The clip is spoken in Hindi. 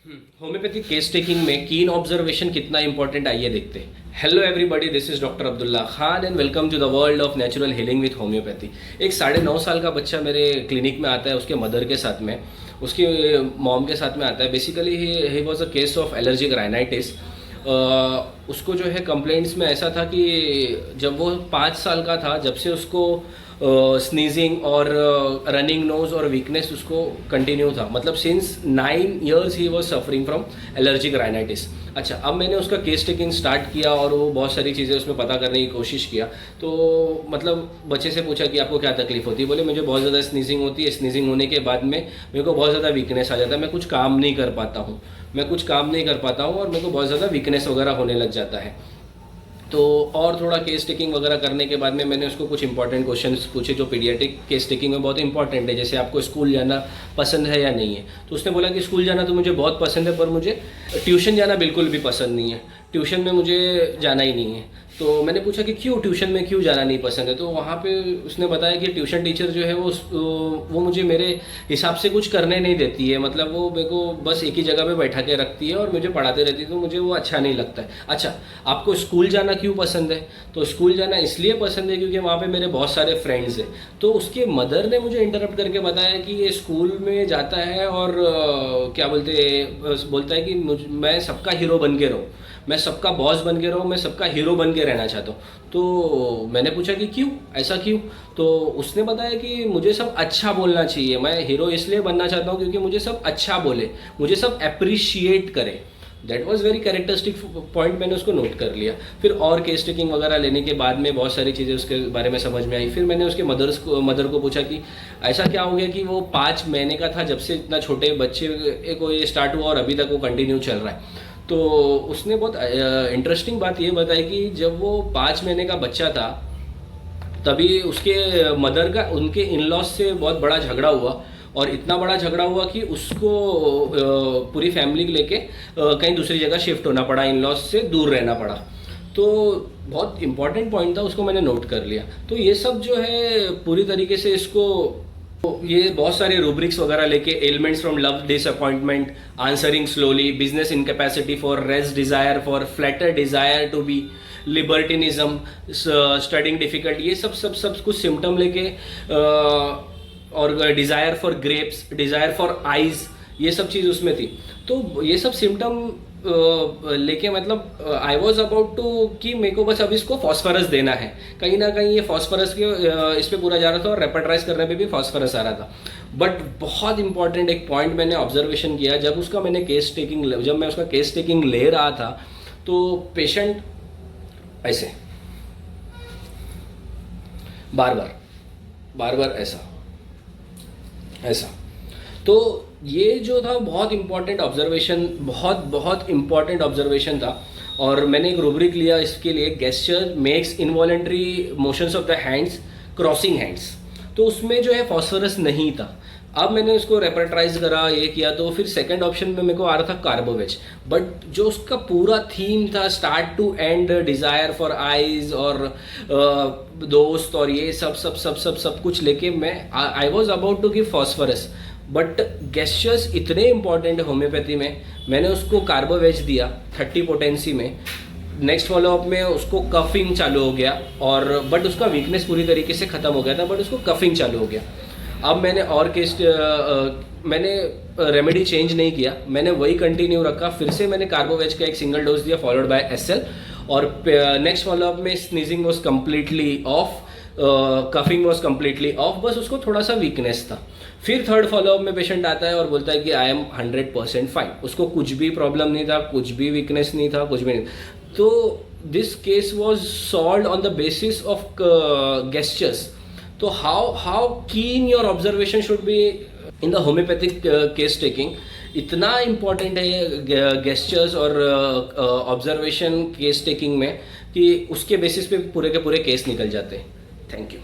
होम्योपैथिक केस टेकिंग में कीन ऑब्जर्वेशन कितना इंपॉर्टेंट, आइए देखते हैं। Hello everybody, this is doctor Abdullah Khan and welcome to the world of natural healing with homeopathy. एक 9.5 साल का बच्चा मेरे क्लिनिक में आता है, उसके मदर के साथ में, उसकी मॉम के साथ में आता है। Basically he was a case of allergic rhinitis. उसको जो है कंप्लेंट्स में ऐसा था कि जब वो 5 साल का था, जब से उसको स्नीजिंग और रनिंग नोज और वीकनेस उसको कंटिन्यू था। मतलब since 9 years he was suffering from allergic rhinitis. अच्छा, अब मैंने उसका केस टेकिंग स्टार्ट किया और वो बहुत सारी चीज़ें उसमें पता करने की कोशिश किया। तो मतलब बच्चे से पूछा कि आपको क्या तकलीफ होती है। बोले मुझे बहुत ज़्यादा स्नीजिंग होती है, स्नीजिंग होने के बाद में मेरे को बहुत ज़्यादा वीकनेस आ जाता है, मैं कुछ काम नहीं कर पाता हूँ, और मेरे को बहुत ज़्यादा वीकनेस वगैरह होने लग जाता है। तो और थोड़ा केस टेकिंग वगैरह करने के बाद में मैंने उसको कुछ इंपॉर्टेंट क्वेश्चंस पूछे जो पीडियाट्रिक केस टेकिंग में बहुत इंपॉर्टेंट है। जैसे आपको स्कूल जाना पसंद है या नहीं है। तो उसने बोला कि स्कूल जाना तो मुझे बहुत पसंद है, पर मुझे ट्यूशन जाना बिल्कुल भी पसंद नहीं है, ट्यूशन में मुझे जाना ही नहीं है। तो मैंने पूछा कि क्यों, ट्यूशन में क्यों जाना नहीं पसंद है। तो वहाँ पे उसने बताया कि ट्यूशन टीचर जो है वो मुझे मेरे हिसाब से कुछ करने नहीं देती है। मतलब वो मेरे को बस एक ही जगह पे बैठा के रखती है और मुझे पढ़ाते रहती है, तो मुझे वो अच्छा नहीं लगता है। अच्छा, आपको स्कूल जाना क्यों पसंद है? तो स्कूल जाना इसलिए पसंद है क्योंकि वहाँ पे मेरे बहुत सारे फ्रेंड्स हैं। तो उसके मदर ने मुझे इंटरप्ट करके बताया कि ये स्कूल में जाता है और क्या बोलता है कि मैं सबका हीरो बन के रहूँ, मैं सबका बॉस बन के रहूँ, मैं सबका हीरो बन के रहना चाहता हूँ। तो मैंने पूछा कि क्यों, ऐसा क्यों? तो उसने बताया कि मुझे सब अच्छा बोलना चाहिए, मैं हीरो इसलिए बनना चाहता हूँ क्योंकि मुझे सब अच्छा बोले, मुझे सब अप्रिशिएट करे। That was very characteristic point, मैंने उसको नोट कर लिया। फिर और केस टेकिंग वगैरह लेने के बाद में बहुत सारी चीज़ें उसके बारे में समझ में आई। फिर मैंने उसके मदर को पूछा कि ऐसा क्या हो गया कि वो 5 महीने का था जब से इतना छोटे बच्चे को ये स्टार्ट हुआ और अभी तक वो कंटिन्यू चल रहा है। तो उसने बहुत इंटरेस्टिंग बात ये बताई कि जब वो 5 महीने का बच्चा था तभी उसके मदर का उनके इन लॉज से बहुत बड़ा झगड़ा हुआ, और इतना बड़ा झगड़ा हुआ कि उसको पूरी फैमिली लेके कहीं दूसरी जगह शिफ्ट होना पड़ा, इन लॉज से दूर रहना पड़ा। तो बहुत इंपॉर्टेंट पॉइंट था, उसको मैंने नोट कर लिया। तो ये सब जो है पूरी तरीके से इसको ये बहुत सारे रूब्रिक्स वगैरह लेके, elements from love disappointment, answering slowly, business incapacity for rest desire, for flatter desire to be, libertinism, studying difficult, ये सब कुछ सिम्टम लेके और desire for grapes, desire for eyes, ये सब चीज़ उसमें थी। तो ये सब सिम्टम लेके मतलब आई वॉज अबाउट टू कि मेरे को बस अब इसको फॉस्फरस देना है। कहीं ना कहीं ये फॉस्फरस के इस पर पूरा जा रहा था और रेपेट्राइज करने पे भी फॉस्फरस आ रहा था। बट बहुत इंपॉर्टेंट एक पॉइंट मैंने ऑब्जर्वेशन किया, जब मैं उसका केस टेकिंग ले रहा था तो पेशेंट ऐसे बार बार ऐसा। तो ये जो था बहुत इंपॉर्टेंट ऑब्जर्वेशन था। और मैंने एक रूब्रिक लिया इसके लिए, gesture makes involuntary motions of the hands, crossing hands. तो उसमें जो है फॉस्फोरस नहीं था। अब मैंने उसको रेपर्टाइज करा, ये किया, तो फिर सेकंड ऑप्शन में मेरे को आ रहा था कार्बोवेज। बट जो उसका पूरा थीम था start to end, desire for eyes और दोस्त और ये सब कुछ लेके मैं I was about to give phosphorus. But gestures इतने इंपॉर्टेंट है होम्योपैथी में, मैंने उसको कार्बोवेज दिया 30 पोटेंसी में। नेक्स्ट फॉलोअप में उसको कफिंग चालू हो गया, और बट उसका वीकनेस पूरी तरीके से खत्म हो गया था, बट उसको कफिंग चालू हो गया। अब मैंने मैंने रेमेडी चेंज नहीं किया, मैंने वही कंटिन्यू रखा। फिर से मैंने कार्बोवेज का एक सिंगल डोज दिया फॉलोड बाय एसएल, और नेक्स्ट फॉलोअप में sneezing was completely of, coughing was completely of, बस उसको थोड़ा सा वीकनेस था। फिर थर्ड फॉलोअप में पेशेंट आता है और बोलता है कि आई एम 100% फाइन, उसको कुछ भी प्रॉब्लम नहीं था, कुछ भी वीकनेस नहीं था, कुछ भी नहीं। तो this case was solve on the basis of gestures. तो हाउ कीन your observation should be in the homeopathic case taking, इतना इम्पॉर्टेंट है गेस्चर्स और ऑब्जर्वेशन केस टेकिंग में कि उसके बेसिस पे पूरे के पूरे केस निकल जाते हैं। Thank you.